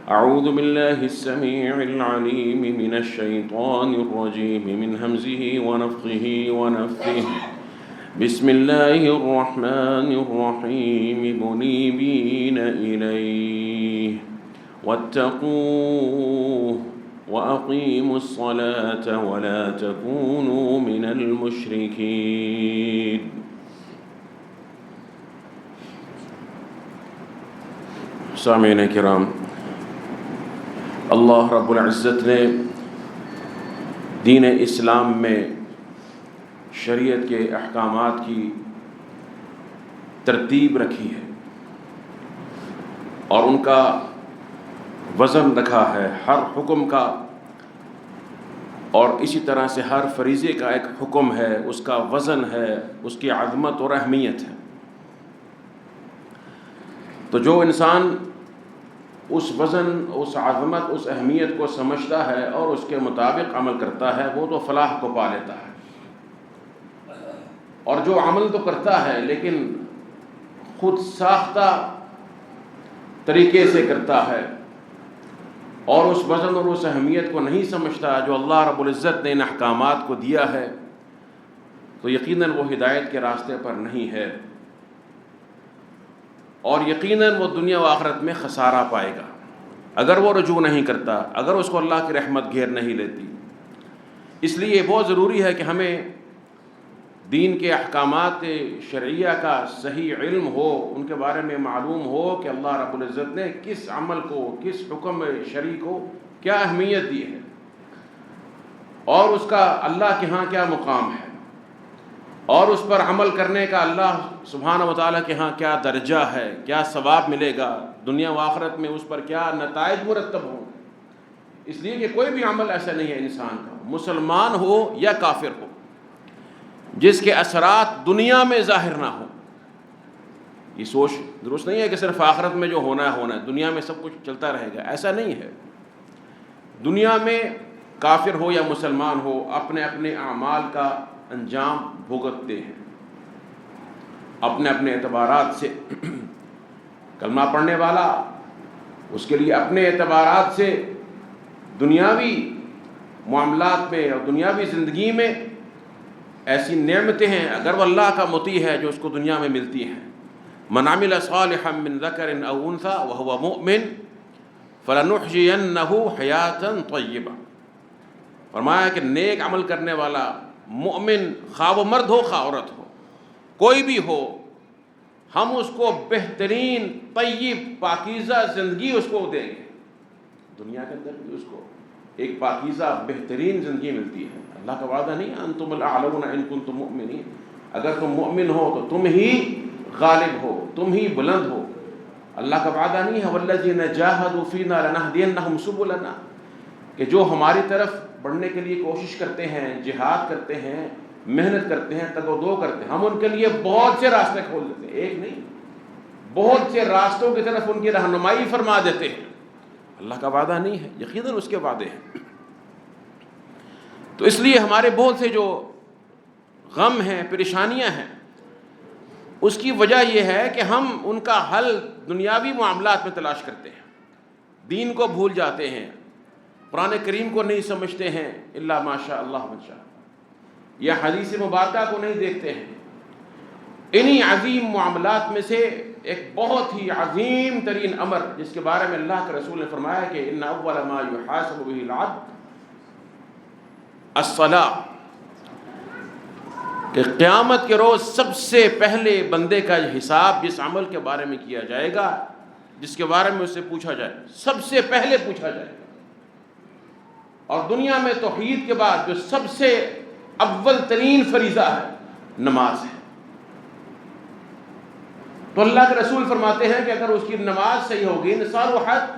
أعوذ بالله السميع العليم من الشيطان الرجيم من همزه ونفخه ونفثه. بسم الله الرحمن الرحيم منيبين إليه واتقوه وأقيموا الصلاة ولا تكونوا من المشركين. سامعین کرام، اللہ رب العزت نے دین اسلام میں شریعت کے احکامات کی ترتیب رکھی ہے اور ان کا وزن رکھا ہے، ہر حکم کا، اور اسی طرح سے ہر فریضے کا ایک حکم ہے، اس کا وزن ہے، اس کی عظمت اور اہمیت ہے۔ تو جو انسان اس وزن، اس عظمت، اس اہمیت کو سمجھتا ہے اور اس کے مطابق عمل کرتا ہے، وہ تو فلاح کو پا لیتا ہے۔ اور جو عمل تو کرتا ہے لیکن خود ساختہ طریقے سے کرتا ہے اور اس وزن اور اس اہمیت کو نہیں سمجھتا جو اللہ رب العزت نے ان احکامات کو دیا ہے، تو یقیناً وہ ہدایت کے راستے پر نہیں ہے، اور یقیناً وہ دنیا و آخرت میں خسارہ پائے گا اگر وہ رجوع نہیں کرتا، اگر اس کو اللہ کی رحمت گھیر نہیں لیتی۔ اس لیے بہت ضروری ہے کہ ہمیں دین کے احکامات شرعیہ کا صحیح علم ہو، ان کے بارے میں معلوم ہو کہ اللہ رب العزت نے کس عمل کو، کس حکم شرعی کو کیا اہمیت دی ہے اور اس کا اللہ کے ہاں کیا مقام ہے، اور اس پر عمل کرنے کا اللہ سبحانہ وتعالیٰ کے ہاں کیا درجہ ہے، کیا ثواب ملے گا، دنیا و آخرت میں اس پر کیا نتائج مرتب ہوں گے۔ اس لیے کہ کوئی بھی عمل ایسا نہیں ہے انسان کا، مسلمان ہو یا کافر ہو، جس کے اثرات دنیا میں ظاہر نہ ہوں۔ یہ سوچ درست نہیں ہے کہ صرف آخرت میں جو ہونا ہے ہونا ہے، دنیا میں سب کچھ چلتا رہے گا، ایسا نہیں ہے۔ دنیا میں کافر ہو یا مسلمان ہو، اپنے اپنے اعمال کا انجام بھگتتے ہیں اپنے اپنے اعتبارات سے۔ کلمہ پڑھنے والا، اس کے لیے اپنے اعتبارات سے دنیاوی معاملات میں اور دنیاوی زندگی میں ایسی نعمتیں ہیں، اگر وہ اللہ کا مطیع ہے، جو اس کو دنیا میں ملتی ہیں۔ من عمل صالحا من ذکر او انثى وهو مؤمن فلنحيينه حیاة طیبہ۔ فرمایا کہ نیک عمل کرنے والا مومن، خواہ وہ مرد ہو خواہ عورت ہو، کوئی بھی ہو، ہم اس کو بہترین طیب پاکیزہ زندگی اس کو دیں گے۔ دنیا کے اندر بھی اس کو ایک پاکیزہ بہترین زندگی ملتی ہے۔ اللہ کا وعدہ نہیں، انتم الاعلون ان کنتم مؤمنین، اگر تم مؤمن ہو تو تم ہی غالب ہو، تم ہی بلند ہو۔ اللہ کا وعدہ نہیں ہے والذین جاہدوا فینا لنہدینہم سبلنا، کہ جو ہماری طرف بڑھنے کے لیے کوشش کرتے ہیں، جہاد کرتے ہیں، محنت کرتے ہیں، تگ و دو کرتے ہیں، ہم ان کے لیے بہت سے راستے کھول دیتے ہیں، ایک نہیں بہت سے راستوں کی طرف ان کی رہنمائی فرما دیتے ہیں۔ اللہ کا وعدہ نہیں ہے، یقیناً اس کے وعدے ہیں۔ تو اس لیے ہمارے بہت سے جو غم ہیں، پریشانیاں ہیں، اس کی وجہ یہ ہے کہ ہم ان کا حل دنیاوی معاملات میں تلاش کرتے ہیں، دین کو بھول جاتے ہیں، قرآن کریم کو نہیں سمجھتے ہیں، الا ماشاء اللہ من شاء، یا حدیث مبارکہ کو نہیں دیکھتے ہیں۔ انہی عظیم معاملات میں سے ایک بہت ہی عظیم ترین امر، جس کے بارے میں اللہ کے رسول نے فرمایا کہ ان اول ما یحاسب به العبد الصلاۃ، کہ قیامت کے روز سب سے پہلے بندے کا حساب جس عمل کے بارے میں کیا جائے گا، جس کے بارے میں اس سے پوچھا جائے، سب سے پہلے پوچھا جائے گا۔ اور دنیا میں توحید کے بعد جو سب سے اول ترین فریضہ ہے، نماز ہے۔ تو اللہ کے رسول فرماتے ہیں کہ اگر اس کی نماز صحیح ہوگی، صلحت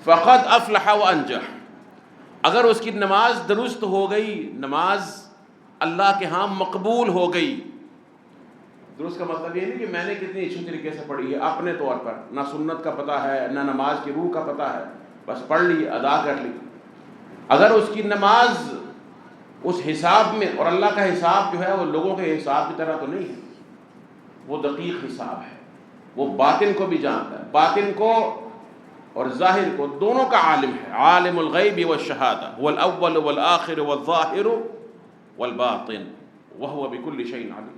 فقد افلح وانجح، اگر اس کی نماز درست ہو گئی، نماز اللہ کے ہاں مقبول ہو گئی۔ درست کا مطلب یہ نہیں کہ میں نے کتنی اچھی طریقے سے پڑھی ہے، اپنے طور پر نہ سنت کا پتہ ہے نہ نماز کی روح کا پتہ ہے، بس پڑھ لی، ادا کر لی۔ اگر اس کی نماز اس حساب میں، اور اللہ کا حساب جو ہے وہ لوگوں کے حساب کی طرح تو نہیں ہے، وہ دقیق حساب ہے، وہ باطن کو بھی جانتا ہے، باطن کو اور ظاہر کو دونوں کا عالم ہے. عالم الغیب والشہادہ هو الاول والآخر والظاہر والباطن وهو بكل شيء علیم.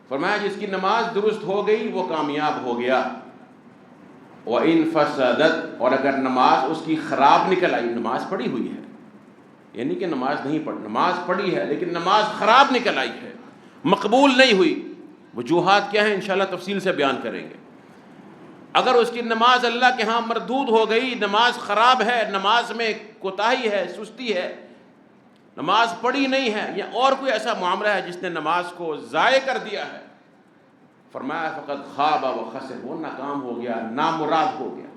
فرمایا جس کی نماز درست ہو گئی وہ کامیاب ہو گیا. وَإِن فَسَدَتْ، اور اگر نماز اس کی خراب نکل آئی، نماز پڑھی ہوئی ہے، یعنی کہ نماز نہیں پڑھ، نماز پڑھی ہے لیکن نماز خراب نکل آئی ہے، مقبول نہیں ہوئی. وجوہات کیا ہیں انشاءاللہ تفصیل سے بیان کریں گے. اگر اس کی نماز اللہ کے ہاں مردود ہو گئی، نماز خراب ہے، نماز میں کوتاہی ہے، سستی ہے، نماز پڑھی نہیں ہے، یا اور کوئی ایسا معاملہ ہے جس نے نماز کو ضائع کر دیا ہے، فرمایا فقد خاب و خسر، وہ ناکام ہو گیا، نامراد ہو گیا.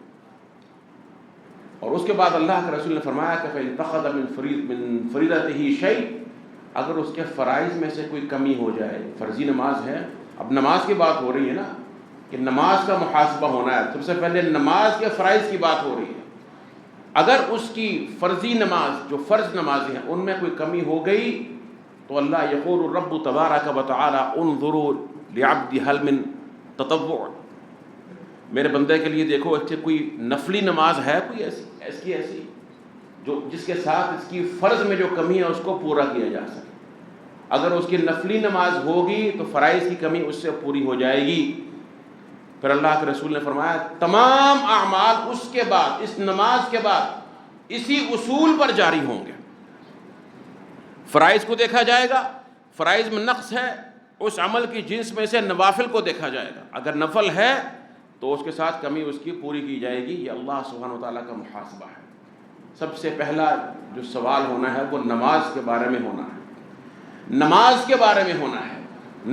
اور اس کے بعد اللہ کے رسول نے فرمایا کہ فَإِنْ مِنْ فَرِيضَتِهِ شَيْءٍ، اگر اس کے فرائض میں سے کوئی کمی ہو جائے، فرضی نماز ہے، اب نماز کی بات ہو رہی ہے نا کہ نماز کا محاسبہ ہونا ہے، سب سے پہلے نماز کے فرائض کی بات ہو رہی ہے. اگر اس کی فرضی نماز، جو فرض نمازیں ہیں، ان میں کوئی کمی ہو گئی تو اللہ یقول الرب تبارک و تعالی انظروا لعبدی حل من تطوع، میرے بندے کے لیے دیکھو اچھے کوئی نفلی نماز ہے، کوئی ایسی جو جس کے ساتھ اس کی فرض میں جو کمی ہے اس کو پورا کیا جا سکے. اگر اس کی نفلی نماز ہوگی تو فرائض کی کمی اس سے پوری ہو جائے گی. پھر اللہ کے رسول نے فرمایا تمام اعمال اس کے بعد، اس نماز کے بعد اسی اصول پر جاری ہوں گے. فرائض کو دیکھا جائے گا، فرائض میں نقص ہے، اس عمل کی جنس میں سے نوافل کو دیکھا جائے گا، اگر نفل ہے تو اس کے ساتھ کمی اس کی پوری کی جائے گی. یہ اللہ سبحانہ و تعالیٰ کا محاسبہ ہے. سب سے پہلا جو سوال ہونا ہے وہ نماز کے بارے میں ہونا ہے، نماز کے بارے میں ہونا ہے،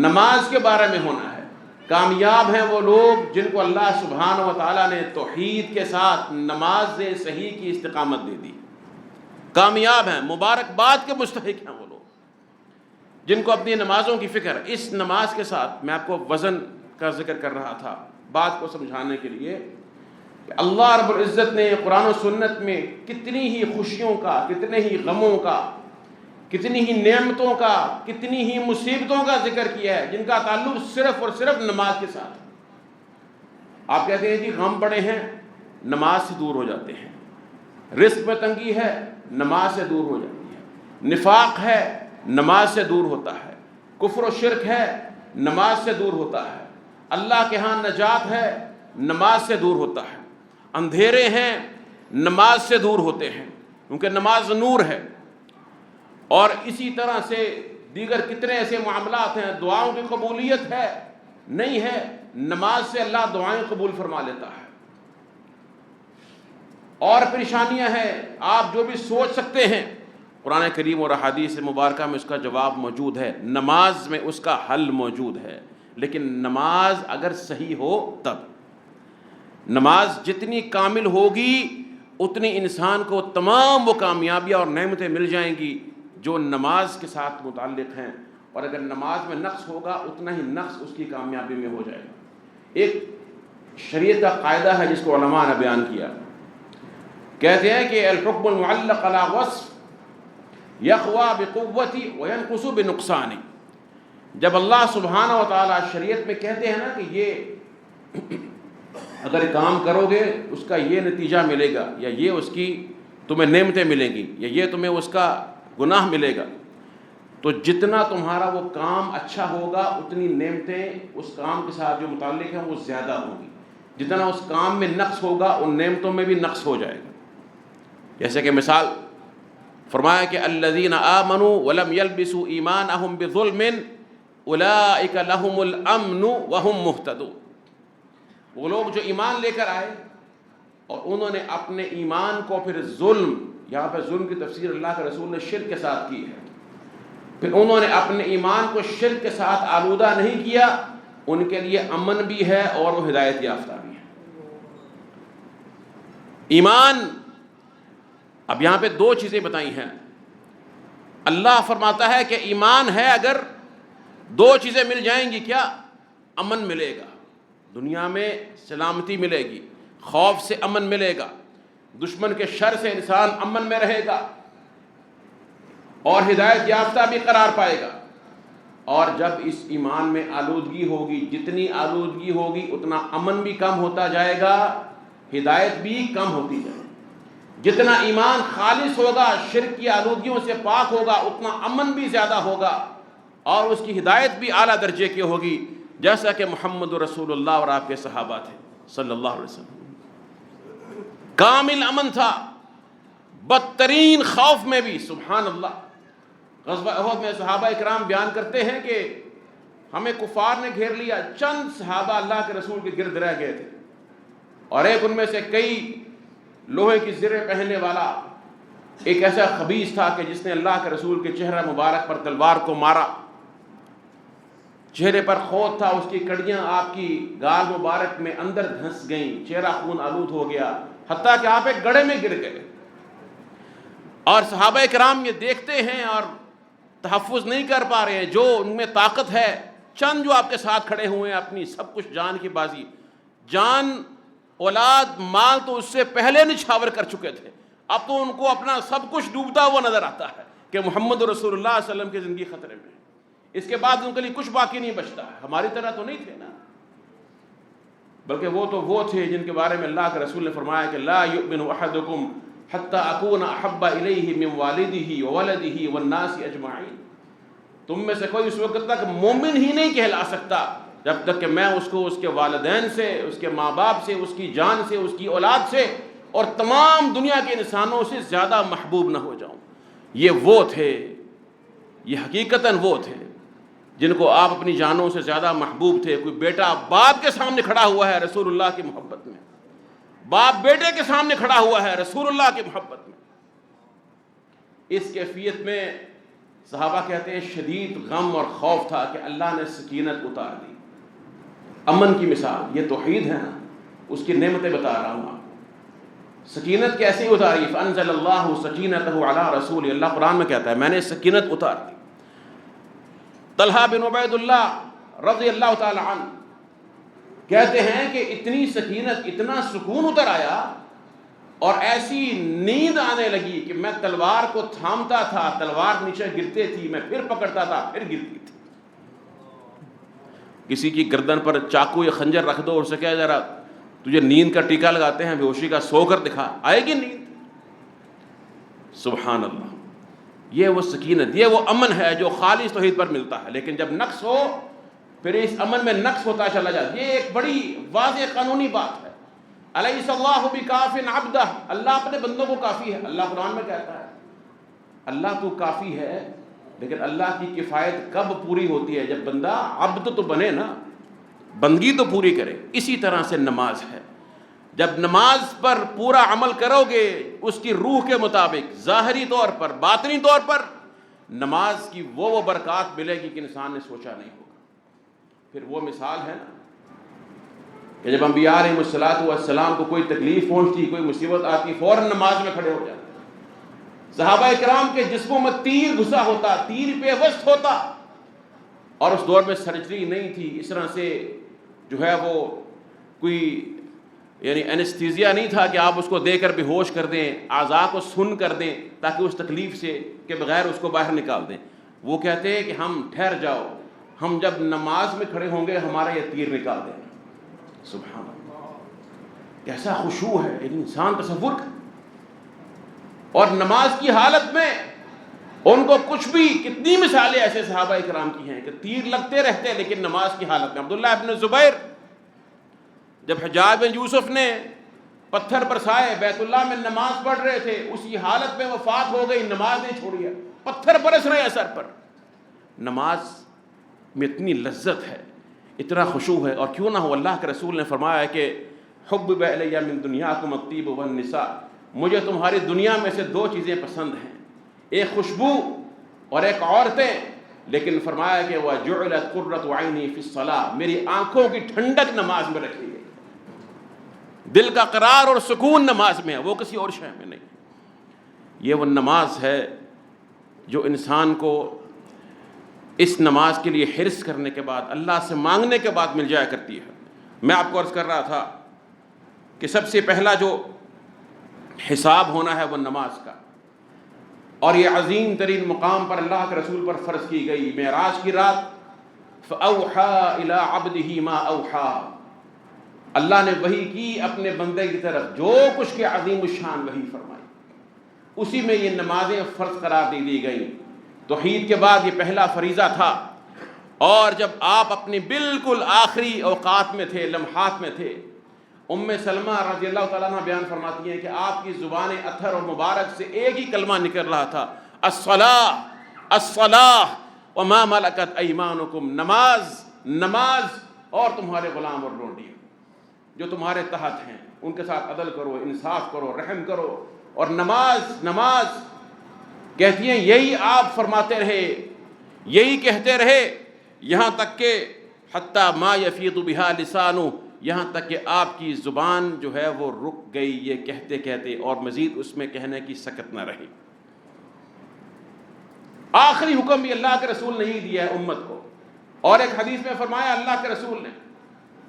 نماز کے بارے میں ہونا ہے. کامیاب ہیں وہ لوگ جن کو اللہ سبحانہ و تعالیٰ نے توحید کے ساتھ نماز صحیح کی استقامت دے دی. کامیاب ہیں، مبارکباد کے مستحق ہیں وہ لوگ جن کو اپنی نمازوں کی فکر. اس نماز کے ساتھ میں آپ کو وزن کا ذکر کر رہا تھا بات کو سمجھانے کے لیے کہ اللہ رب العزت نے قرآن و سنت میں کتنی ہی خوشیوں کا، کتنے ہی غموں کا، کتنی ہی نعمتوں کا، کتنی ہی مصیبتوں کا ذکر کیا ہے جن کا تعلق صرف اور صرف نماز کے ساتھ. آپ کہتے ہیں کہ غم بڑے ہیں، نماز سے دور ہو جاتے ہیں. رزق میں تنگی ہے، نماز سے دور ہو جاتی ہے. نفاق ہے، نماز سے دور ہوتا ہے. کفر و شرک ہے، نماز سے دور ہوتا ہے. اللہ کے ہاں نجات ہے، نماز سے دور ہوتا ہے. اندھیرے ہیں، نماز سے دور ہوتے ہیں کیونکہ نماز نور ہے. اور اسی طرح سے دیگر کتنے ایسے معاملات ہیں. دعاؤں کی قبولیت ہے نہیں ہے، نماز سے اللہ دعائیں قبول فرما لیتا ہے. اور پریشانیاں ہیں، آپ جو بھی سوچ سکتے ہیں، قرآن کریم اور احادیث مبارکہ میں اس کا جواب موجود ہے، نماز میں اس کا حل موجود ہے. لیکن نماز اگر صحیح ہو تب، نماز جتنی کامل ہوگی اتنی انسان کو تمام وہ کامیابیاں اور نعمتیں مل جائیں گی جو نماز کے ساتھ متعلق ہیں. اور اگر نماز میں نقص ہوگا اتنا ہی نقص اس کی کامیابی میں ہو جائے گا. ایک شریعت کا قاعدہ ہے جس کو علماء نے بیان کیا، کہتے ہیں کہ الحکم المعلق علی وصف یقوی بقوتی وینقص بنقصان. جب اللہ سبحانہ و تعالیٰ شریعت میں کہتے ہیں نا کہ یہ اگر کام کرو گے اس کا یہ نتیجہ ملے گا، یا یہ اس کی تمہیں نعمتیں ملیں گی، یا یہ تمہیں اس کا گناہ ملے گا، تو جتنا تمہارا وہ کام اچھا ہوگا اتنی نعمتیں اس کام کے ساتھ جو متعلق ہیں وہ زیادہ ہوں گی. جتنا اس کام میں نقص ہوگا ان نعمتوں میں بھی نقص ہو جائے گا. جیسے کہ مثال فرمایا کہ الذین آمنوا ولم یلبسوا ایمانہم بظلم اولئک لہم الامن وہم مہتدون. وہ لوگ جو ایمان لے کر آئے اور انہوں نے اپنے ایمان کو پھر ظلم، یہاں پہ ظلم کی تفسیر اللہ کے رسول نے شرک کے ساتھ کی ہے، پھر انہوں نے اپنے ایمان کو شرک کے ساتھ آلودہ نہیں کیا، ان کے لیے امن بھی ہے اور وہ ہدایت یافتہ بھی ہے. ایمان، اب یہاں پہ دو چیزیں بتائی ہیں. اللہ فرماتا ہے کہ ایمان ہے اگر دو چیزیں مل جائیں گی، کیا؟ امن ملے گا، دنیا میں سلامتی ملے گی، خوف سے امن ملے گا، دشمن کے شر سے انسان امن میں رہے گا، اور ہدایت یافتہ بھی قرار پائے گا. اور جب اس ایمان میں آلودگی ہوگی، جتنی آلودگی ہوگی اتنا امن بھی کم ہوتا جائے گا، ہدایت بھی کم ہوتی جائے. جتنا ایمان خالص ہوگا، شرک کی آلودگیوں سے پاک ہوگا، اتنا امن بھی زیادہ ہوگا اور اس کی ہدایت بھی اعلیٰ درجے کی ہوگی، جیسا کہ محمد رسول اللہ اور آپ کے صحابہ تھے صلی اللہ علیہ وسلم. کامل امن تھا، بدترین خوف میں بھی. سبحان اللہ. غزوہ احد میں صحابہ اکرام بیان کرتے ہیں کہ ہمیں کفار نے گھیر لیا، چند صحابہ اللہ کے رسول کے گرد رہ گئے تھے، اور ایک ان میں سے کئی لوہے کی زریں پہننے والا ایک ایسا خبیث تھا کہ جس نے اللہ کے رسول کے چہرہ مبارک پر تلوار کو مارا. چہرے پر خود تھا، اس کی کڑیاں آپ کی گال مبارک میں اندر دھنس گئیں، چہرہ خون آلود ہو گیا، حتیٰ کہ آپ ایک گڑھے میں گر گئے. اور صحابہ کرام یہ دیکھتے ہیں اور تحفظ نہیں کر پا رہے ہیں. جو ان میں طاقت ہے، چند جو آپ کے ساتھ کھڑے ہوئے ہیں، اپنی سب کچھ جان کی بازی، جان اولاد مال تو اس سے پہلے نچھاور کر چکے تھے، اب تو ان کو اپنا سب کچھ ڈوبتا ہوا نظر آتا ہے کہ محمد رسول اللہ صلی اللہ علیہ وسلم کی زندگی خطرے میں. اس کے بعد ان کے لیے کچھ باقی نہیں بچتا ہے. ہماری طرح تو نہیں تھے نا، بلکہ وہ تھے جن کے بارے میں اللہ کے رسول نے فرمایا کہ لا یؤمن احدکم حتی اکون احب الیہ من والدہ وولدہ والناس اجمعین. تم میں سے کوئی اس وقت تک مومن ہی نہیں کہلا سکتا جب تک کہ میں اس کو اس کے والدین سے، اس کے ماں باپ سے، اس کی جان سے، اس کی اولاد سے اور تمام دنیا کے انسانوں سے زیادہ محبوب نہ ہو جاؤں. یہ وہ تھے، یہ حقیقتاً وہ تھے جن کو آپ اپنی جانوں سے زیادہ محبوب تھے. کوئی بیٹا باپ کے سامنے کھڑا ہوا ہے رسول اللہ کی محبت میں، باپ بیٹے کے سامنے کھڑا ہوا ہے رسول اللہ کی محبت میں. اس کیفیت میں صحابہ کہتے ہیں شدید غم اور خوف تھا کہ اللہ نے سکینت اتار دی. امن کی مثال یہ توحید ہے نا، اس کی نعمتیں بتا رہا ہوں آپ. سکینت کیسے اتاری؟ فانزل اللہ سکینتہ علی رسول. اللہ قرآن میں کہتا ہے میں نے سکینت اتار دی. طلحہ بن عبید اللہ رضی اللہ تعالی عنہ کہتے ہیں کہ اتنی سکینت، اتنا سکون اتر آیا اور ایسی نیند آنے لگی کہ میں تلوار کو تھامتا تھا، تلوار نیچے گرتے تھی، میں پھر پکڑتا تھا، پھر گرتی تھی. کسی کی گردن پر چاقو یا خنجر رکھ دو اور اسے کہا ذرا تجھے نیند کا ٹیکا لگاتے ہیں، بے ہوشی کا، سو کر دکھا، آئے گی نیند؟ سبحان اللہ. یہ وہ سکینت، یہ وہ امن ہے جو خالص توحید پر ملتا ہے. لیکن جب نقص ہو پھر اس امن میں نقص ہوتا چلا جاتا. یہ ایک بڑی واضح قانونی بات ہے. الیس اللہ بکاف عبدہ. اللہ اپنے بندوں کو کافی ہے. اللہ قرآن میں کہتا ہے اللہ تو کافی ہے، لیکن اللہ کی کفایت کب پوری ہوتی ہے؟ جب بندہ عبد تو بنے نا، بندگی تو پوری کرے. اسی طرح سے نماز ہے. جب نماز پر پورا عمل کرو گے اس کی روح کے مطابق، ظاہری طور پر، باطنی طور پر، نماز کی وہ برکات ملے گی کہ انسان نے سوچا نہیں ہوگا. پھر وہ مثال ہے نا کہ جب انبیاء علیہ السلام کو کوئی تکلیف پہنچتی، کوئی مصیبت آتی، فوراً نماز میں کھڑے ہو جاتے. صحابہ اکرام کے جسموں میں تیر گھسا ہوتا، تیر پہ وسط ہوتا، اور اس دور میں سرجری نہیں تھی، اس طرح سے جو ہے وہ کوئی یعنی اینستھیزیا نہیں تھا کہ آپ اس کو دے کر بے ہوش کر دیں، اعضاء کو سن کر دیں تاکہ اس تکلیف سے کے بغیر اس کو باہر نکال دیں. وہ کہتے ہیں کہ ہم ٹھہر جاؤ، ہم جب نماز میں کھڑے ہوں گے ہمارا یہ تیر نکال دیں. سبحان اللہ، کیسا خشوع ہے ایک انسان تصور کر. اور نماز کی حالت میں ان کو کچھ بھی، کتنی مثالیں ایسے صحابہ کرام کی ہیں کہ تیر لگتے رہتے ہیں لیکن نماز کی حالت میں. عبداللہ ابن زبیر جب حجاج بن یوسف نے پتھر برسائے، بیت اللہ میں نماز پڑھ رہے تھے، اسی حالت میں وفات ہو گئی، نماز نہیں چھوڑی ہے، پتھر برس رہے ہیں سر پر. نماز میں اتنی لذت ہے، اتنا خشوع ہے. اور کیوں نہ ہو، اللہ کے رسول نے فرمایا کہ حبب الی من دنیاکم الطیب والنساء. مجھے تمہاری دنیا میں سے دو چیزیں پسند ہیں، ایک خوشبو اور ایک عورتیں. لیکن فرمایا کہ وَجُعِلَتْ قُرَّةُ عَيْنِي فِي الصَّلَاةِ. میری آنکھوں کی ٹھنڈک نماز میں رکھی گئی. دل کا قرار اور سکون نماز میں ہے، وہ کسی اور شے میں نہیں. یہ وہ نماز ہے جو انسان کو اس نماز کے لیے حرص کرنے کے بعد، اللہ سے مانگنے کے بعد مل جایا کرتی ہے. میں آپ کو عرض کر رہا تھا کہ سب سے پہلا جو حساب ہونا ہے وہ نماز کا، اور یہ عظیم ترین مقام پر اللہ کے رسول پر فرض کی گئی. معراج کی رات فَأَوْحَى إِلَىٰ عَبْدِهِ مَا أَوْحَى. اللہ نے وحی کی اپنے بندے کی طرف، جو کچھ کے عظیم الشان وحی فرمائی، اسی میں یہ نمازیں فرض قرار دی گئیں۔ توحید کے بعد یہ پہلا فریضہ تھا، اور جب آپ اپنی بالکل آخری اوقات میں تھے، لمحات میں تھے، ام سلمہ رضی اللہ تعالیٰ عنہ بیان فرماتی ہیں کہ آپ کی زبان اطہر اور مبارک سے ایک ہی کلمہ نکل رہا تھا، الصلاۃ الصلاۃ وما ملکت ایمانکم، نماز نماز اور تمہارے غلام اور لونڈی جو تمہارے تحت ہیں ان کے ساتھ عدل کرو، انصاف کرو، رحم کرو، اور نماز نماز کہتی ہیں یہی آپ فرماتے رہے، یہی کہتے رہے، یہاں تک کہ حتیٰ ما یفیض بہا لسانہ، یہاں تک کہ آپ کی زبان جو ہے وہ رک گئی یہ کہتے کہتے، اور مزید اس میں کہنے کی سکت نہ رہی۔ آخری حکم بھی اللہ کے رسول نے ہی دیا ہے امت کو، اور ایک حدیث میں فرمایا اللہ کے رسول نے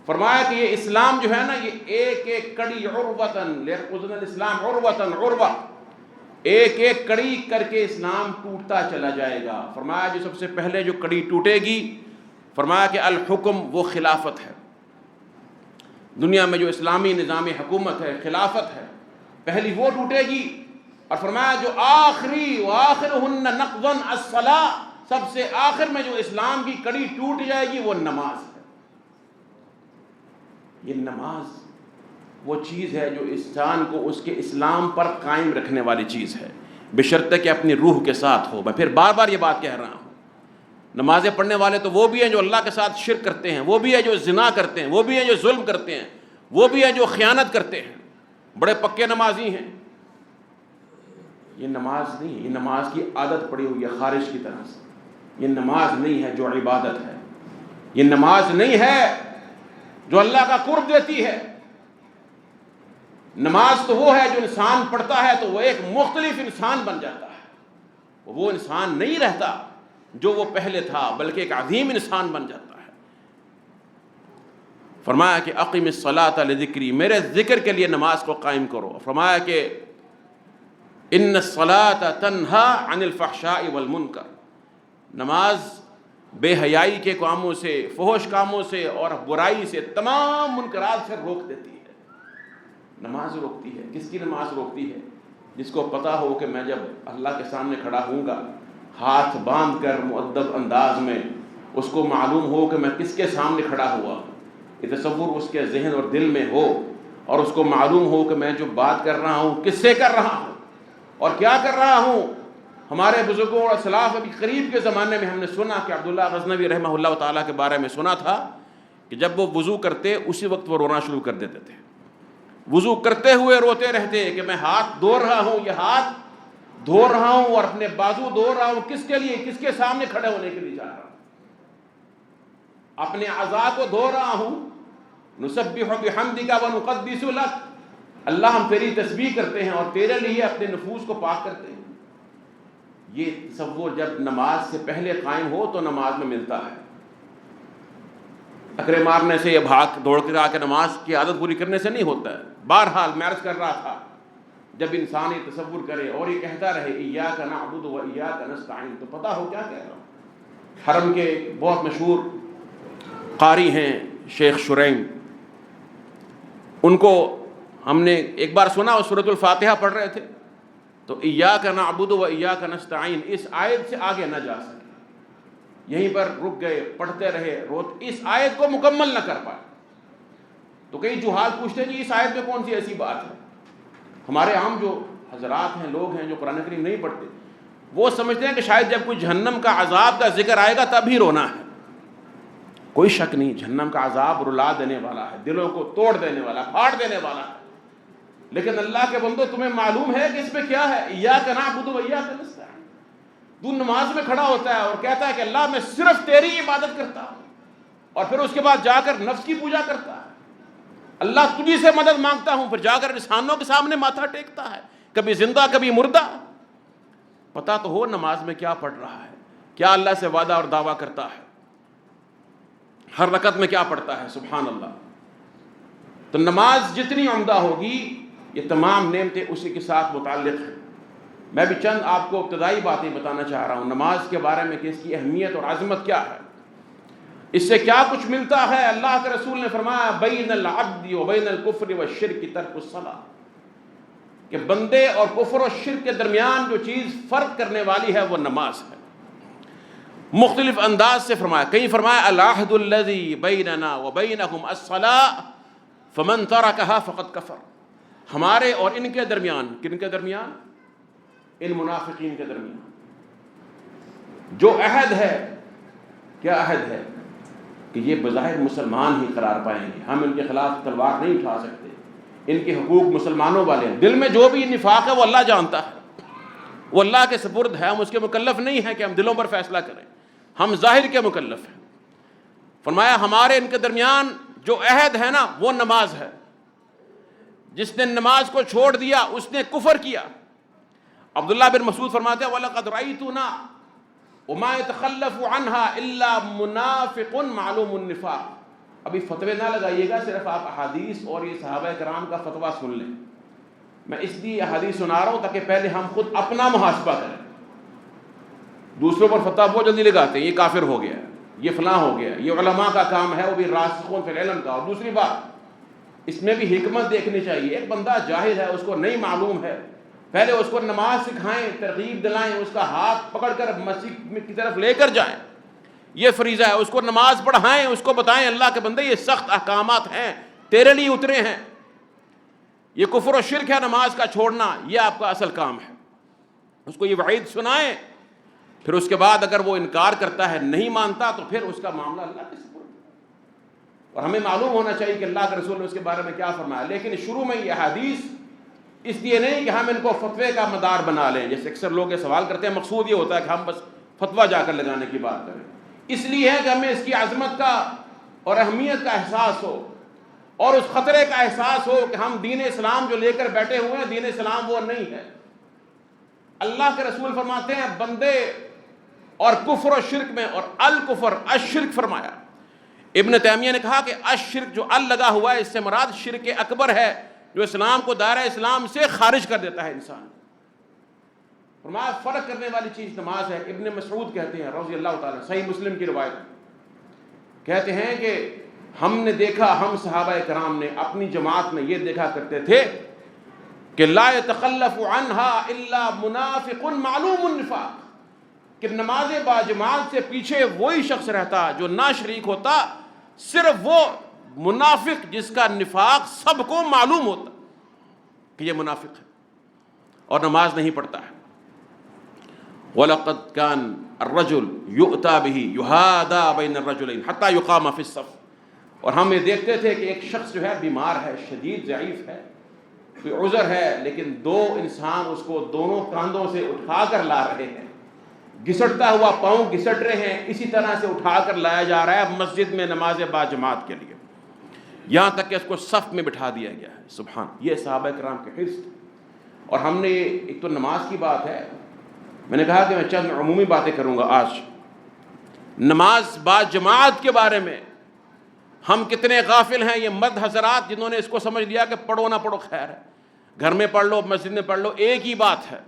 فرمایا کہ یہ اسلام جو ہے نا، یہ ایک ایک کڑی عروۃً لیرقضن الاسلام عروۃً عروہ، ایک ایک کڑی کر کے اسلام ٹوٹتا چلا جائے گا۔ فرمایا جو سب سے پہلے جو کڑی ٹوٹے گی، فرمایا کہ الحکم، وہ خلافت ہے۔ دنیا میں جو اسلامی نظام حکومت ہے، خلافت ہے، پہلی وہ ٹوٹے گی، اور فرمایا جو آخری وآخرہن نقضاً الصلاۃ، سب سے آخر میں جو اسلام کی کڑی ٹوٹ جائے گی وہ نماز ہے۔ یہ نماز وہ چیز ہے جو انسان کو اس کے اسلام پر قائم رکھنے والی چیز ہے، بشرطے کہ اپنی روح کے ساتھ ہو۔ میں پھر بار بار یہ بات کہہ رہا ہوں، نمازیں پڑھنے والے تو وہ بھی ہیں جو اللہ کے ساتھ شرک کرتے ہیں، وہ بھی ہیں جو زنا کرتے ہیں، وہ بھی ہیں جو ظلم کرتے ہیں، وہ بھی ہیں جو خیانت کرتے ہیں، بڑے پکے نمازی ہیں۔ یہ نماز نہیں، یہ نماز کی عادت پڑی ہوئی ہے خارج کی طرح سے، یہ نماز نہیں ہے جو عبادت ہے، یہ نماز نہیں ہے جو اللہ کا قرب دیتی ہے۔ نماز تو وہ ہے جو انسان پڑھتا ہے تو وہ ایک مختلف انسان بن جاتا ہے، وہ انسان نہیں رہتا جو وہ پہلے تھا، بلکہ ایک عظیم انسان بن جاتا ہے۔ فرمایا کہ اقم الصلاۃ لذکری، میرے ذکر کے لیے نماز کو قائم کرو۔ فرمایا کہ ان الصلاۃ تنہا عن الفحشاء والمنکر، نماز بے حیائی کے کاموں سے، فحش کاموں سے اور برائی سے، تمام منکرات سے روک دیتی ہے۔ نماز روکتی ہے، کس کی نماز روکتی ہے؟ جس کو پتا ہو کہ میں جب اللہ کے سامنے کھڑا ہوں گا، ہاتھ باندھ کر مؤدب انداز میں، اس کو معلوم ہو کہ میں کس کے سامنے کھڑا ہوا، یہ تصور اس کے ذہن اور دل میں ہو، اور اس کو معلوم ہو کہ میں جو بات کر رہا ہوں کس سے کر رہا ہوں اور کیا کر رہا ہوں۔ ہمارے بزرگوں اور اسلاف ابھی قریب کے زمانے میں ہم نے سنا کہ عبداللہ غزنوی رحمہ اللہ تعالیٰ کے بارے میں سنا تھا کہ جب وہ وضو کرتے اسی وقت وہ رونا شروع کر دیتے تھے، وضو کرتے ہوئے روتے رہتے کہ میں ہاتھ دھو رہا ہوں، یہ ہاتھ دھو رہا ہوں اور اپنے بازو دھو رہا ہوں، کس کے لیے؟ کس کے سامنے کھڑے ہونے کے لیے جا رہا ہوں، اپنے اعضاء کو دھو رہا ہوں۔ نسبح بحمدک ونقدس لک، اللہ ہم تیری تسبیح کرتے ہیں اور تیرے لیے اپنے نفوس کو پاک کرتے ہیں۔ یہ تصور جب نماز سے پہلے قائم ہو تو نماز میں ملتا ہے۔ ٹکرے مارنے سے یا بھاگ دوڑ کر آ کے نماز کی عادت پوری کرنے سے نہیں ہوتا ہے۔ بہرحال میں عرض کر رہا تھا، جب انسان یہ تصور کرے اور یہ کہتا رہے ایاک نعبد و ایاک نستعین، تو پتہ ہو کیا کہہ رہا ہوں۔ حرم کے بہت مشہور قاری ہیں شیخ شریم، ان کو ہم نے ایک بار سنا وہ سورۃ الفاتحہ پڑھ رہے تھے تو ایاک نعبد و ایاک نستعین اس آیت سے آگے نہ جا سکے، یہیں پر رک گئے، پڑھتے رہے، اس آیت کو مکمل نہ کر پائے۔ تو کئی جہال پوچھتے ہیں جی اس آیت میں کون سی ایسی بات ہے؟ ہمارے عام جو حضرات ہیں، لوگ ہیں جو قرآن کریم نہیں پڑھتے، وہ سمجھتے ہیں کہ شاید جب کوئی جہنم کا عذاب کا ذکر آئے گا تب ہی رونا ہے۔ کوئی شک نہیں، جہنم کا عذاب رلا دینے والا ہے، دلوں کو توڑ دینے والا، پھاڑ دینے والا ہے، لیکن اللہ کے بندو تمہیں معلوم ہے کہ اس میں کیا ہے؟ ایاک نعبد و ایاک نستعین۔ تو نماز میں کھڑا ہوتا ہے اور کہتا ہے کہ اللہ میں صرف تیری عبادت کرتا ہوں، اور پھر اس کے بعد جا کر نفس کی پوجا کرتا ہے، اللہ تجھی سے مدد مانگتا ہوں، پھر جا کر انسانوں کے سامنے ماتھا ٹیکتا ہے، کبھی زندہ کبھی مردہ۔ پتہ تو ہو نماز میں کیا پڑھ رہا ہے، کیا اللہ سے وعدہ اور دعویٰ کرتا ہے، ہر رکعت میں کیا پڑھتا ہے، سبحان اللہ۔ تو نماز جتنی عمدہ ہوگی یہ تمام نعمتیں اسی کے ساتھ متعلق ہیں۔ میں بھی چند آپ کو ابتدائی باتیں بتانا چاہ رہا ہوں نماز کے بارے میں کہ اس کی اہمیت اور عظمت کیا ہے۔ اس سے کیا کچھ ملتا ہے؟ اللہ کے رسول نے فرمایا بین العبد و بین الکفر والشرک ترک الصلاۃ، کہ بندے اور کفر و شرک کے درمیان جو چیز فرق کرنے والی ہے وہ نماز ہے۔ مختلف انداز سے فرمایا، کہیں فرمایا العہد الذی بیننا وبینہم الصلاۃ فمن ترکہا فقد کفر، ہمارے اور ان کے درمیان، کن کے درمیان؟ ان منافقین کے درمیان جو عہد ہے، کیا عہد ہے؟ کہ یہ بظاہر مسلمان ہی قرار پائیں گے، ہم ان کے خلاف تلوار نہیں اٹھا سکتے، ان کے حقوق مسلمانوں والے ہیں، دل میں جو بھی نفاق ہے وہ اللہ جانتا ہے، وہ اللہ کے سپرد ہے، ہم اس کے مکلف نہیں ہیں کہ ہم دلوں پر فیصلہ کریں، ہم ظاہر کے مکلف ہیں۔ فرمایا ہمارے ان کے درمیان جو عہد ہے نا وہ نماز ہے، جس نے نماز کو چھوڑ دیا اس نے کفر کیا۔ عبداللہ بن مسعود فرماتے ہیں وَلَقَدْ رَأَيْتُنَا وَمَا يَتَخَلَّفُ عَنْهَا إِلَّا مُنَافِقٌ مَعْلُومُ النِّفَاقِ۔ ابھی فتوے نہ لگائیے گا، صرف آپ احادیث اور یہ صحابہ کرام کا فتویٰ سن لیں۔ میں اس لیے احادیث سنا رہا ہوں تاکہ پہلے ہم خود اپنا محاسبہ کریں۔ دوسروں پر فتویٰ بہت جلدی لگاتے ہیں، یہ کافر ہو گیا، یہ فلاں ہو گیا، یہ علماء کا کام ہے، وہ بھی راسخون فی العلم کا۔ اور دوسری بات، اس میں بھی حکمت دیکھنی چاہیے۔ ایک بندہ جاہل ہے، اس کو نہیں معلوم ہے، پہلے اس کو نماز سکھائیں، ترغیب دلائیں، اس کا ہاتھ پکڑ کر مسجد کی طرف لے کر جائیں، یہ فریضہ ہے۔ اس کو نماز پڑھائیں، اس کو بتائیں اللہ کے بندے یہ سخت احکامات ہیں، تیرے لیے اترے ہیں، یہ کفر و شرک ہے نماز کا چھوڑنا، یہ آپ کا اصل کام ہے۔ اس کو یہ وعید سنائیں، پھر اس کے بعد اگر وہ انکار کرتا ہے، نہیں مانتا، تو پھر اس کا معاملہ اللہ کے سپرد ہے۔ اور ہمیں معلوم ہونا چاہیے کہ اللہ کے رسول نے اس کے بارے میں کیا فرمایا۔ لیکن شروع میں یہ حدیث اس لیے نہیں کہ ہم ان کو فتوے کا مدار بنا لیں، جیسے اکثر لوگ یہ سوال کرتے ہیں، مقصود یہ ہوتا ہے کہ ہم بس فتویٰ جا کر لگانے کی بات کریں۔ اس لیے ہے کہ ہمیں اس کی عظمت کا اور اہمیت کا احساس ہو، اور اس خطرے کا احساس ہو کہ ہم دین اسلام جو لے کر بیٹھے ہوئے ہیں، دین اسلام وہ نہیں ہے۔ اللہ کے رسول فرماتے ہیں بندے اور کفر و شرک میں، اور الکفر الشرک فرمایا۔ ابن تیمیہ نے کہا کہ الشرک جو ال لگا ہوا ہے، اس سے مراد شرک اکبر ہے، جو اسلام کو دائرہ اسلام سے خارج کر دیتا ہے انسان۔ فرمایا فرق کرنے والی چیز نماز ہے۔ ابن مسعود کہتے ہیں رضی اللہ تعالیٰ، صحیح مسلم کی روایت، کہتے ہیں کہ ہم نے دیکھا، ہم صحابہ کرام نے اپنی جماعت میں یہ دیکھا کرتے تھے کہ لا يتخلف عنها الا منافق معلوم النفاق، کہ نماز با جماعت سے پیچھے وہی شخص رہتا جو نہ شریک ہوتا، صرف وہ منافق جس کا نفاق سب کو معلوم ہوتا کہ یہ منافق ہے اور نماز نہیں پڑھتا ہے۔ وَلَقَدْ كَانَ الرَّجُلُ يُؤْتَى بِهِ يُهَادَى بَيْنَ الرَّجُلَيْنِ حَتَّى يُقَامَ فِي الصَّفِّ، اور ہم یہ دیکھتے تھے کہ ایک شخص جو ہے بیمار ہے، شدید ضعیف ہے، کوئی عذر ہے، لیکن دو انسان اس کو دونوں کاندھوں سے اٹھا کر لا رہے ہیں، گھسٹتا ہوا پاؤں گھسٹ رہے ہیں، اسی طرح سے اٹھا کر لایا جا رہا ہے مسجد میں نماز با جماعت کے لیے، یہاں تک کہ اس کو صف میں بٹھا دیا گیا ہے۔ سبحان، یہ صحابہ کرام کے حرص تھے۔ اور ہم نے ایک تو نماز کی بات ہے، میں نے کہا کہ میں چند عمومی باتیں کروں گا آج۔ نماز با جماعت کے بارے میں ہم کتنے غافل ہیں، یہ مرد حضرات جنہوں نے اس کو سمجھ لیا کہ پڑھو نہ پڑھو خیر ہے، گھر میں پڑھ لو، مسجد میں پڑھ لو، ایک ہی بات ہے۔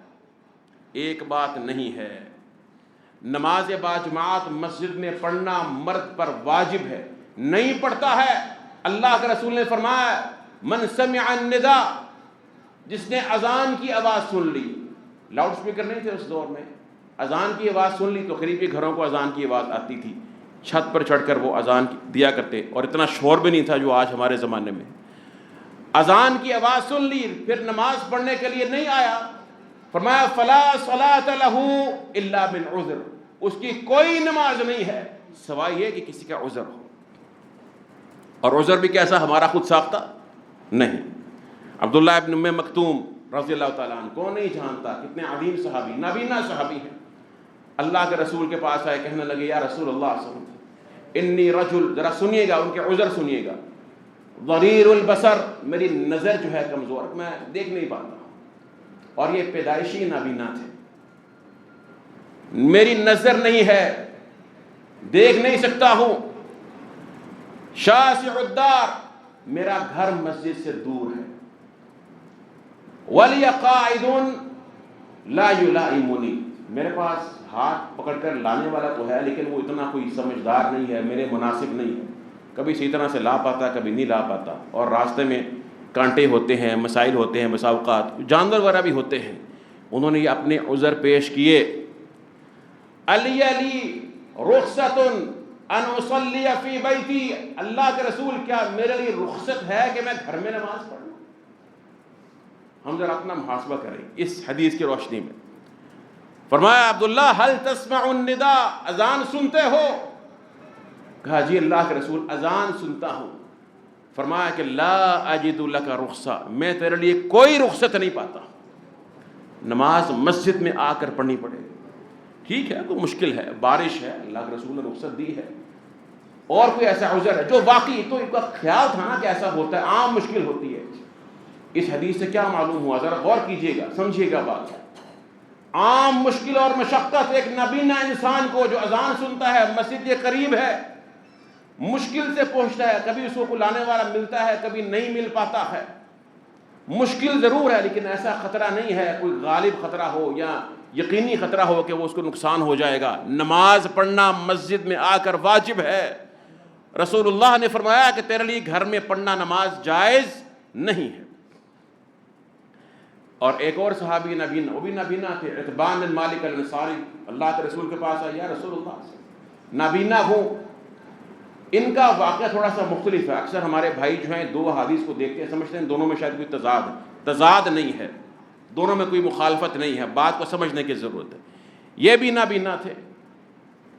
ایک بات نہیں ہے، نماز با جماعت مسجد میں پڑھنا مرد پر واجب ہے، نہیں پڑھتا ہے، اللہ کے رسول نے فرمایا من سمع النداء، جس نے اذان کی آواز سن لی، لاؤڈ سپیکر نہیں تھے اس دور میں، اذان کی آواز سن لی تو قریبی گھروں کو اذان کی آواز آتی تھی، چھت پر چڑھ کر وہ اذان دیا کرتے، اور اتنا شور بھی نہیں تھا جو آج ہمارے زمانے میں۔ اذان کی آواز سن لی، پھر نماز پڑھنے کے لیے نہیں آیا، فرمایا فلا صلاۃ لہ الا من عذر، اس کی کوئی نماز نہیں ہے سوائے یہ کہ کسی کا عذر ہو، اور عذر بھی کیسا، ہمارا خود ساختہ نہیں۔ عبداللہ ابن ام مکتوم رضی اللہ تعالیٰ عنہ، کون نہیں جانتا، کتنے عظیم صحابی، نابینا صحابی ہیں، اللہ کے رسول کے پاس آئے، کہنے لگے یا رسول اللہ صلی اللہ علیہ وسلم انی رجل، ذرا سنیے گا ان کے عذر سنیے گا، ضریر البصر، میری نظر جو ہے کمزور، میں دیکھ نہیں پاتا، اور یہ پیدائشی نابینا تھے، میری نظر نہیں ہے، دیکھ نہیں سکتا ہوں، شاسع الدار، میرا گھر مسجد سے دور ہے، ولی قاعد لا یلائمنی، میرے پاس ہاتھ پکڑ کر لانے والا تو ہے لیکن وہ اتنا کوئی سمجھدار نہیں ہے، میرے مناسب نہیں ہے، کبھی اسی طرح سے لا پاتا کبھی نہیں لا پاتا، اور راستے میں کانٹے ہوتے ہیں، مسائل ہوتے ہیں، بسا اوقات جانور وغیرہ بھی ہوتے ہیں۔ انہوں نے یہ اپنے عذر پیش کیے۔ علی رخصت ان اصلی فی بیتی، اللہ کے رسول کیا میرے لیے رخصت ہے کہ میں گھر میں نماز پڑھوں؟ ہم ذرا اپنا محاسبہ کریں اس حدیث کی روشنی میں۔ فرمایا عبداللہ حل تسمع النداء، اذان سنتے ہو؟ کہا جی اللہ کے رسول اذان سنتا ہوں۔ فرمایا کہ لا اجد لک رخصہ، میں تیرے لیے کوئی رخصت نہیں پاتا، نماز مسجد میں آ کر پڑھنی پڑے۔ ٹھیک ہے کوئی مشکل ہے، بارش ہے، اللہ کے رسول نے رخصت دی ہے، اور کوئی ایسا عذر ہے جو واقعی تو ان کا خیال تھا نا کہ ایسا ہوتا ہے، عام مشکل ہوتی ہے۔ اس حدیث سے کیا معلوم ہوا؟ ذرا غور کیجئے گا، سمجھیے گا بات۔ عام مشکل اور مشقت ایک نابینا انسان کو جو اذان سنتا ہے، مسجد کے قریب ہے، مشکل سے پہنچتا ہے، کبھی اس کو لانے والا ملتا ہے کبھی نہیں مل پاتا ہے، مشکل ضرور ہے لیکن ایسا خطرہ نہیں ہے کوئی غالب خطرہ ہو یا یقینی خطرہ ہو کہ وہ اس کو نقصان ہو جائے گا۔ نماز پڑھنا مسجد میں آ کر واجب ہے۔ رسول اللہ نے فرمایا کہ تیرے لیے گھر میں پڑھنا نماز جائز نہیں ہے۔ اور ایک اور صحابی نابینا، وہ بھی نابینا تھے، عتبان بن مالک الانصاری، اللہ کے رسول کے پاس آئے، یا رسول اللہ نابینا ہوں۔ ان کا واقعہ تھوڑا سا مختلف ہے۔ اکثر ہمارے بھائی جو ہیں دو حدیث کو دیکھتے ہیں سمجھتے ہیں دونوں میں شاید کوئی تضاد ہے، تضاد نہیں ہے، دونوں میں کوئی مخالفت نہیں ہے، بات کو سمجھنے کی ضرورت ہے۔ یہ بھی نابینا تھے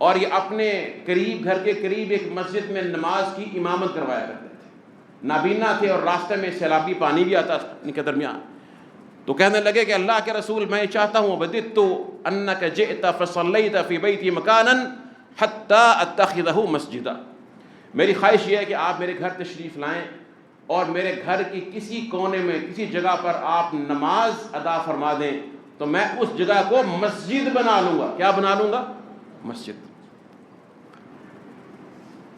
اور یہ اپنے قریب گھر کے قریب ایک مسجد میں نماز کی امامت کروایا کرتے تھے۔ نابینا تھے اور راستے میں سیلابی پانی بھی آتا تھا ان کے درمیان، تو کہنے لگے کہ اللہ کے رسول میں چاہتا ہوں وددت انک جئت فصلیت فی بیتی مکانا حتی اتخذہ مسجدا، میری خواہش یہ ہے کہ آپ میرے گھر تشریف لائیں اور میرے گھر کی کسی کونے میں کسی جگہ پر آپ نماز ادا فرما دیں تو میں اس جگہ کو مسجد بنا لوں گا۔ کیا بنا لوں گا؟ مسجد۔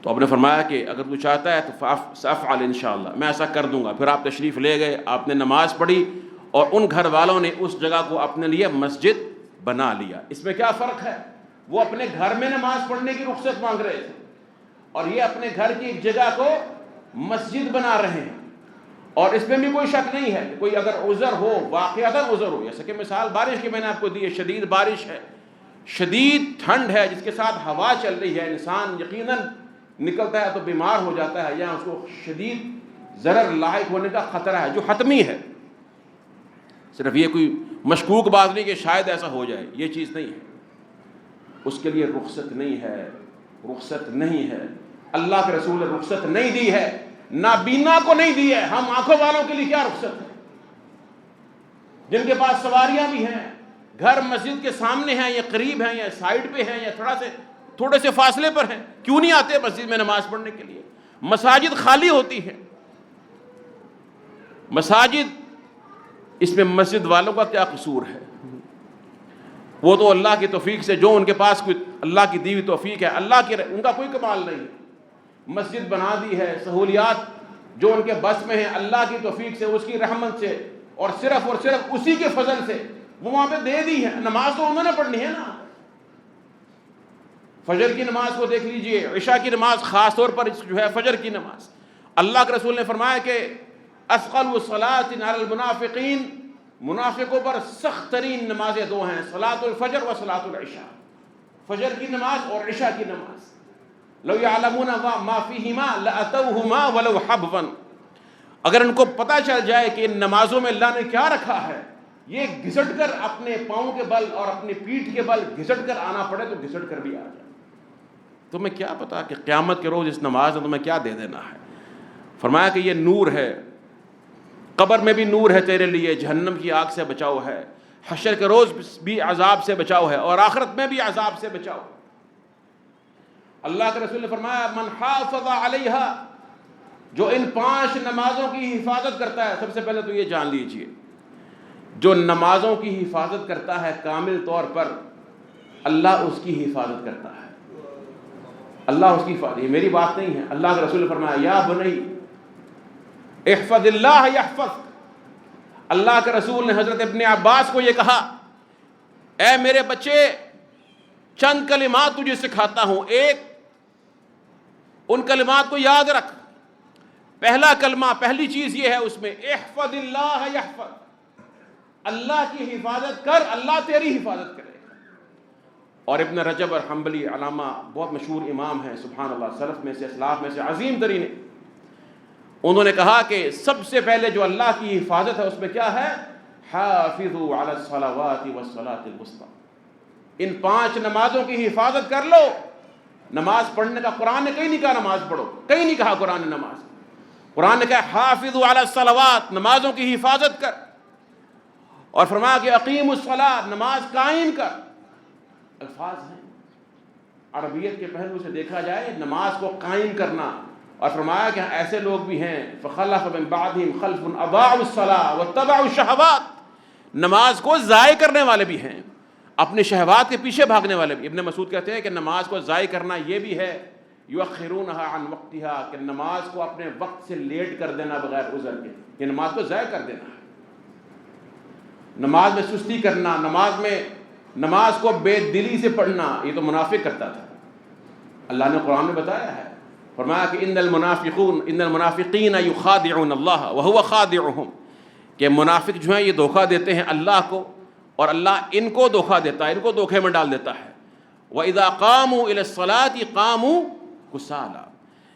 تو آپ نے فرمایا کہ اگر تو چاہتا ہے تو سأفعل انشاءاللہ، میں ایسا کر دوں گا۔ پھر آپ تشریف لے گئے، آپ نے نماز پڑھی اور ان گھر والوں نے اس جگہ کو اپنے لیے مسجد بنا لیا۔ اس میں کیا فرق ہے؟ وہ اپنے گھر میں نماز پڑھنے کی رخصت مانگ رہے تھے اور یہ اپنے گھر کی ایک جگہ کو مسجد بنا رہے ہیں، اور اس میں بھی کوئی شک نہیں ہے کوئی اگر عذر ہو، واقعتاً عذر ہو، جیسے کہ مثال بارش کی میں نے آپ کو دی ہے، شدید بارش ہے، شدید ٹھنڈ ہے جس کے ساتھ ہوا چل رہی ہے، انسان یقیناً نکلتا ہے تو بیمار ہو جاتا ہے یا اس کو شدید ضرر لاحق ہونے کا خطرہ ہے جو حتمی ہے۔ صرف یہ کوئی مشکوک بات نہیں کہ شاید ایسا ہو جائے، یہ چیز نہیں ہے، اس کے لیے رخصت نہیں ہے، رخصت نہیں ہے، اللہ کے رسول نے رخصت نہیں دی ہے، نابینا کو نہیں دی ہے، ہم آنکھوں والوں کے لیے کیا رخصت ہے؟ جن کے پاس سواریاں بھی ہیں، گھر مسجد کے سامنے ہیں یا قریب ہیں یا سائڈ پہ ہیں یا تھوڑے سے فاصلے پر ہیں، کیوں نہیں آتے مسجد میں نماز پڑھنے کے لیے؟ مساجد خالی ہوتی ہیں، مساجد، اس میں مسجد والوں کا کیا قصور ہے؟ وہ تو اللہ کی توفیق سے جو ان کے پاس کوئی اللہ کی دی ہوئی توفیق ہے، اللہ کی ان کا کوئی کمال نہیں، مسجد بنا دی ہے، سہولیات جو ان کے بس میں ہیں اللہ کی توفیق سے، اس کی رحمت سے اور صرف اسی کے فضل سے وہ وہاں پہ دے دی ہے۔ نماز تو انہوں نے پڑھنی ہے نا، فجر کی نماز کو دیکھ لیجئے، عشاء کی نماز خاص طور پر جو ہے فجر کی نماز، اللہ کے رسول نے فرمایا کہ اثقل الصلاۃ علی المنافقین، منافقوں پر سخت ترین نمازیں دو ہیں، صلاۃ الفجر و صلاۃ العشاء، فجر کی نماز اور عشاء کی نماز۔ لو یعلمون ما فیہما لاتوہما ولو حبوا، اگر ان کو پتہ چل جائے کہ ان نمازوں میں اللہ نے کیا رکھا ہے، یہ گھسٹ کر اپنے پاؤں کے بل اور اپنی پیٹھ کے بل گھسٹ کر آنا پڑے تو گھسٹ کر بھی آ جائے۔ تمہیں کیا پتا کہ قیامت کے روز اس نماز نے تمہیں کیا دے دینا ہے؟ فرمایا کہ یہ نور ہے، قبر میں بھی نور ہے تیرے لیے، جہنم کی آگ سے بچاؤ ہے، حشر کے روز بھی عذاب سے بچاؤ ہے اور آخرت میں بھی عذاب سے بچاؤ۔ اللہ کے رسول نے فرمایا من حافظ علیہا، جو ان 5 نمازوں کی حفاظت کرتا ہے، سب سے پہلے تو یہ جان لیجئے، جو نمازوں کی حفاظت کرتا ہے کامل طور پر، اللہ اس کی حفاظت کرتا ہے، اللہ اس کی حفاظت، یہ میری بات نہیں ہے، اللہ کے رسول نے فرمایا یا بنی احفظ اللہ یحفظ، اللہ کے رسول نے حضرت ابن عباس کو یہ کہا اے میرے بچے چند کلمات تجھے سکھاتا ہوں، ایک ان کلمات کو یاد رکھ۔ پہلا کلمہ، پہلی چیز یہ ہے اس میں، احفظ اللہ یحفظ، اللہ کی حفاظت کر، اللہ تیری حفاظت کرے گا۔ اور ابن رجب الحنبلی علامہ بہت مشہور امام ہیں، سبحان اللہ، سلف میں سے، اسلاف میں سے عظیم ترین، انہوں نے کہا کہ سب سے پہلے جو اللہ کی حفاظت ہے اس میں کیا ہے؟ حافظوا علی الصلوات والصلاۃ الوسطی، ان 5 نمازوں کی حفاظت کر لو۔ نماز پڑھنے کا قرآن نے کہیں نہیں کہا نماز پڑھو، کہیں نہیں کہا قرآن نے نماز، قرآن نے کہا حافظوا علی الصلوات، نمازوں کی حفاظت کر، اور فرمایا کہ اقیموا الصلاۃ، نماز قائم کر۔ الفاظ ہیں، عربیت کے پہلو سے دیکھا جائے نماز کو قائم کرنا، اور فرمایا کہ ایسے لوگ بھی ہیں فخلف من بعدہم خلف اضاعوا الصلاۃ واتبعوا الشہوات، نماز کو ضائع کرنے والے بھی ہیں، اپنے شہوات کے پیچھے بھاگنے والے بھی۔ ابن مسعود کہتے ہیں کہ نماز کو ضائع کرنا یہ بھی ہے یؤخرونہا عن وقتہا، کہ نماز کو اپنے وقت سے لیٹ کر دینا بغیر عذر کے، یہ نماز کو ضائع کر دینا ہے۔ نماز میں سستی کرنا، نماز کو بے دلی سے پڑھنا، یہ تو منافق کرتا تھا، اللہ نے قرآن میں بتایا ہے، فرمایا کہ ان المنافقین یخادعون اللہ وہو خادعہم، کہ منافق جو ہیں یہ دھوکہ دیتے ہیں اللہ کو، اور اللہ ان کو دھوکہ دیتا ہے، ان کو دھوکے میں ڈال دیتا ہے۔ وَإِذَا قَامُوا إِلَى الصَّلَاةِ قَامُوا كُسَالَىٰ،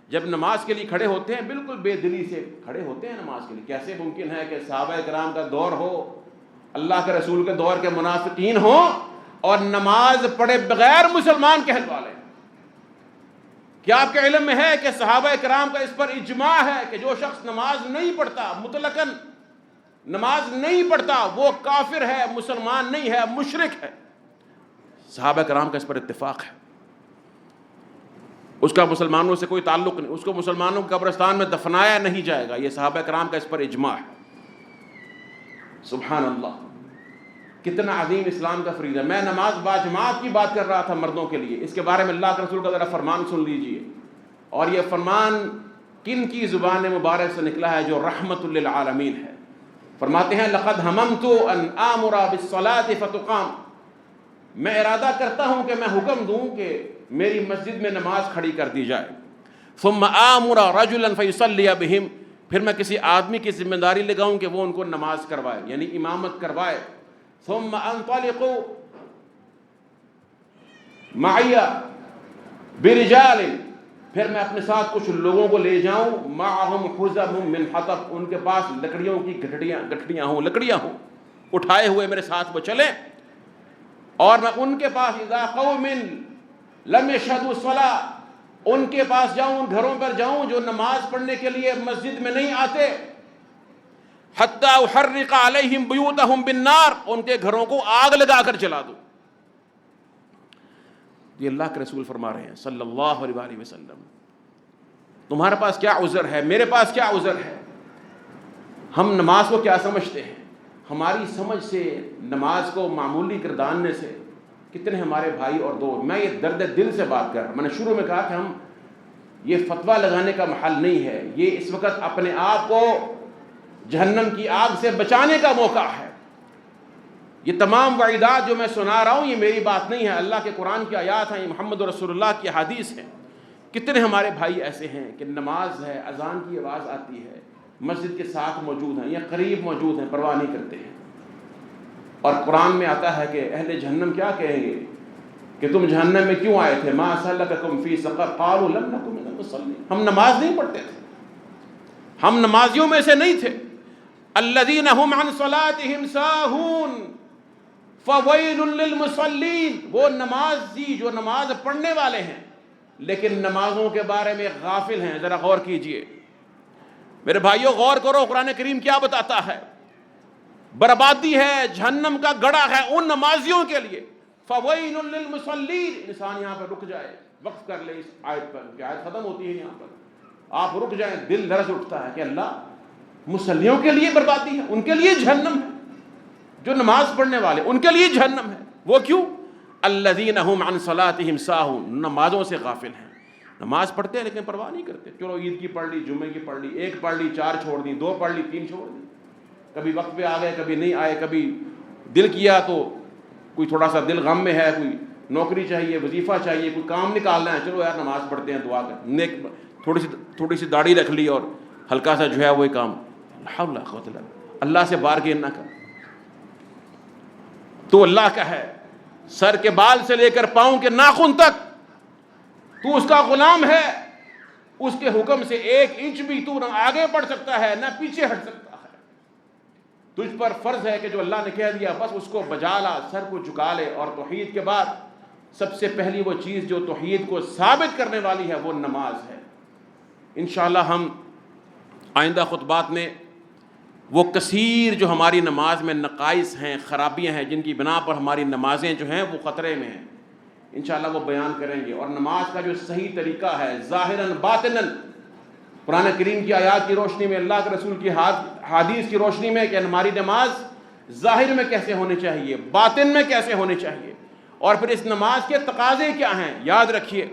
جب نماز کے لیے کھڑے ہوتے ہیں بالکل بے دلی سے کھڑے ہوتے ہیں نماز کے لیے۔ کیسے ممکن ہے کہ صحابہ کرام کا دور ہو، اللہ کے رسول کے دور کے منافقین ہوں اور نماز پڑھے بغیر مسلمان کہلوالے؟ کیا آپ کے علم میں ہے کہ صحابہ کرام کا اس پر اجماع ہے کہ جو شخص نماز نہیں پڑھتا، مطلقاً نماز نہیں پڑھتا، وہ کافر ہے، مسلمان نہیں ہے، مشرک ہے؟ صحابہ کرام کا اس پر اتفاق ہے، اس کا مسلمانوں سے کوئی تعلق نہیں، اس کو مسلمانوں کے قبرستان میں دفنایا نہیں جائے گا، یہ صحابہ کرام کا اس پر اجماع ہے۔ سبحان اللہ، کتنا عظیم اسلام کا فریضہ ہے۔ میں نماز باجماعت کی بات کر رہا تھا مردوں کے لیے، اس کے بارے میں اللہ کے رسول کا ذرا فرمان سن لیجئے، اور یہ فرمان کن کی زبان مبارک سے نکلا ہے؟ جو رحمت للعالمین ہے۔ فرماتے ہیں لقد ہممت ان آمر بالصلاۃ فتقام، میں ارادہ کرتا ہوں کہ میں حکم دوں کہ میری مسجد میں نماز کھڑی کر دی جائے۔ ثم آمر رجلا فیصلی بہم، پھر میں کسی آدمی کی ذمہ داری لگاؤں کہ وہ ان کو نماز کروائے، یعنی امامت کروائے۔ ثم انطلق معی برجال، پھر میں اپنے ساتھ کچھ لوگوں کو لے جاؤں، معہم حزب من حطب، ان کے پاس لکڑیوں کی گٹھڑیاں ہوں، اٹھائے ہوئے میرے ساتھ وہ چلیں، اور میں ان کے پاس اذا قوم لم يشهدوا الصلاۃ، ان کے پاس جاؤں، ان گھروں پر جاؤں جو نماز پڑھنے کے لیے مسجد میں نہیں آتے، حتی احرق علیہم بیوتہم بالنار، ان کے گھروں کو آگ لگا کر جلا دوں۔ یہ اللہ کے رسول فرما رہے ہیں صلی اللہ علیہ وآلہ وسلم۔ تمہارے پاس کیا عذر ہے، میرے پاس کیا عذر ہے؟ ہم نماز کو کیا سمجھتے ہیں؟ ہماری سمجھ سے نماز کو معمولی گرداننے سے کتنے ہمارے بھائی اور دوست، میں یہ درد دل سے بات کر رہا ہوں، میں نے شروع میں کہا کہ ہم یہ فتویٰ لگانے کا محل نہیں ہے، یہ اس وقت اپنے آپ کو جہنم کی آگ سے بچانے کا موقع ہے۔ یہ تمام وعیدات جو میں سنا رہا ہوں یہ میری بات نہیں ہے، اللہ کے قرآن کی آیات ہیں، یہ محمد رسول اللہ کی حدیث ہیں۔ کتنے ہمارے بھائی ایسے ہیں کہ نماز ہے، اذان کی آواز آتی ہے، مسجد کے ساتھ موجود ہیں یا قریب موجود ہیں، پرواہ نہیں کرتے ہیں، اور قرآن میں آتا ہے کہ اہل جہنم کیا کہیں گے کہ تم جہنم میں کیوں آئے تھے؟ ما سلککم فی سقر قالوا لم نک من المصلین، ہم نماز نہیں پڑھتے تھے، ہم نمازیوں میں سے نہیں تھے۔ الذین هم عن صلاتهم ساہون فویل للمصلین، وہ نمازی جو نماز پڑھنے والے ہیں لیکن نمازوں کے بارے میں غافل ہیں۔ ذرا غور کیجئے میرے بھائیوں، غور کرو قرآن کریم کیا بتاتا ہے۔ بربادی ہے، جہنم کا گڑھا ہے ان نمازیوں کے لیے۔ فویل للمصلین، انسان یہاں پر رک جائے، وقف کر لے اس آیت پر، کہ آیت ختم ہوتی ہے یہاں پر، آپ رک جائیں، دل لرز اٹھتا ہے کہ اللہ، مصلیوں کے لیے بربادی ہے، ان کے لیے جہنم ہے، جو نماز پڑھنے والے ان کے لیے جہنم ہے۔ وہ کیوں؟ الذین هم عن صلاتهم ساہون، نمازوں سے غافل ہیں، نماز پڑھتے ہیں لیکن پرواہ نہیں کرتے، چلو عید کی پڑھ لی، جمعے کی پڑھ لی، ایک پڑھ لی، 4 چھوڑ دی، 2 پڑھ لی، 3 چھوڑ دی، کبھی وقت پہ آ گئے، کبھی نہیں آئے، کبھی دل کیا تو کوئی تھوڑا سا دل غم میں ہے، کوئی نوکری چاہیے، وظیفہ چاہیے، کوئی کام نکالنا ہے، چلو یار نماز پڑھتے ہیں، دعا کر، نیک تھوڑی سی داڑھی رکھ لی اور ہلکا سا جو ہے وہ کام، لا حول ولا قوت الا باللہ، اللہ سے بارگین نہ کر. تو اللہ کا ہے، سر کے بال سے لے کر پاؤں کے ناخن تک تو اس کا غلام ہے. اس کے حکم سے 1 انچ بھی تو نہ آگے بڑھ سکتا ہے نہ پیچھے ہٹ سکتا ہے. تجھ پر فرض ہے کہ جو اللہ نے کہہ دیا بس اس کو بجا لا، سر کو جھکا لے. اور توحید کے بعد سب سے پہلی وہ چیز جو توحید کو ثابت کرنے والی ہے وہ نماز ہے. انشاءاللہ ہم آئندہ خطبات میں وہ کثیر جو ہماری نماز میں نقائص ہیں، خرابیاں ہیں، جن کی بنا پر ہماری نمازیں جو ہیں وہ خطرے میں ہیں، انشاءاللہ وہ بیان کریں گے. اور نماز کا جو صحیح طریقہ ہے ظاہراً باطناً، قرآن کریم کی آیات کی روشنی میں، اللہ کے رسول کی حدیث کی روشنی میں، کہ ہماری نماز ظاہر میں کیسے ہونی چاہیے، باطن میں کیسے ہونی چاہیے، اور پھر اس نماز کے تقاضے کیا ہیں. یاد رکھیے،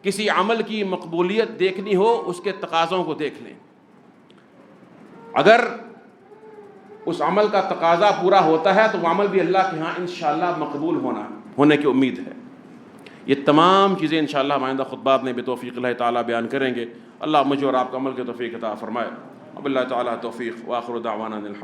کسی عمل کی مقبولیت دیکھنی ہو اس کے تقاضوں کو دیکھ لیں. اگر اس عمل کا تقاضا پورا ہوتا ہے تو وہ عمل بھی اللہ کے ہاں انشاءاللہ مقبول ہونے کی امید ہے. یہ تمام چیزیں انشاءاللہ ہم آئندہ خطبات میں بتوفیق اللہ تعالیٰ بیان کریں گے. اللہ مجھے اور آپ کو عمل کے توفیق عطا فرمائے. اب اللہ تعالیٰ توفیق. وآخر دعوانا الحمد